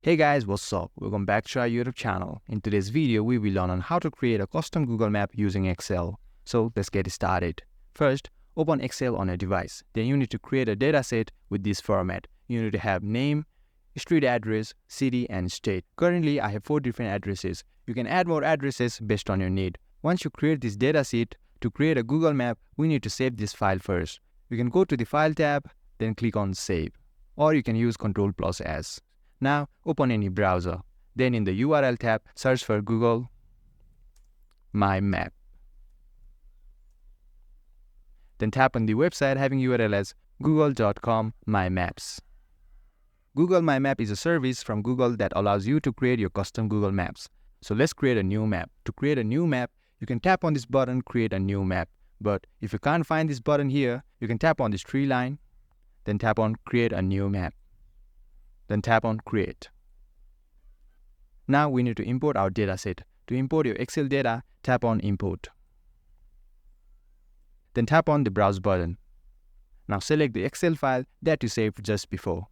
Hey guys, what's up? Welcome back to our YouTube channel. In today's video, we will learn on how to create a custom Google map using Excel. So let's get started. First, open Excel on your device. Then you need to create a dataset with this format. You need to have name, street address, city, and state. Currently, I have 4 different addresses. You can add more addresses based on your need. Once you create this dataset, to create a Google map, we need to save this file first. You can go to the File tab, then click on Save. Or you can use Ctrl+S. Now, open any browser. Then in the URL tab, search for Google My Map. Then tap on the website having URL as google.com My Maps. Google My Map is a service from Google that allows you to create your custom Google Maps. So let's create a new map. To create a new map, you can tap on this button, Create a New Map. But if you can't find this button here, you can tap on this 3 line, then tap on Create a New Map. Then tap on Create. Now we need to import our dataset. To import your Excel data, tap on Import. Then tap on the Browse button. Now select the Excel file that you saved just before.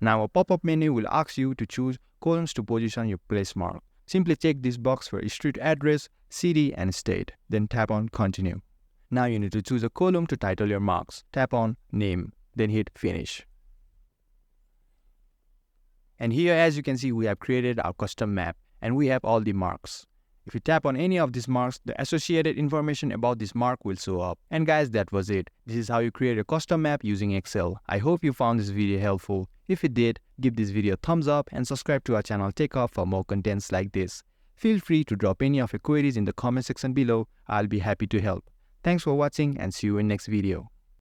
Now a pop-up menu will ask you to choose columns to position your place mark. Simply check this box for street address, city, and state. Then tap on Continue. Now you need to choose a column to title your marks. Tap on Name, then hit Finish. And here, as you can see, we have created our custom map and we have all the marks. If you tap on any of these marks, the associated information about this mark will show up. And guys, that was it. This is how you create a custom map using Excel. I hope you found this video helpful. If you did, give this video a thumbs up and subscribe to our channel TechUp for more contents like this. Feel free to drop any of your queries in the comment section below. I'll be happy to help. Thanks for watching and see you in next video.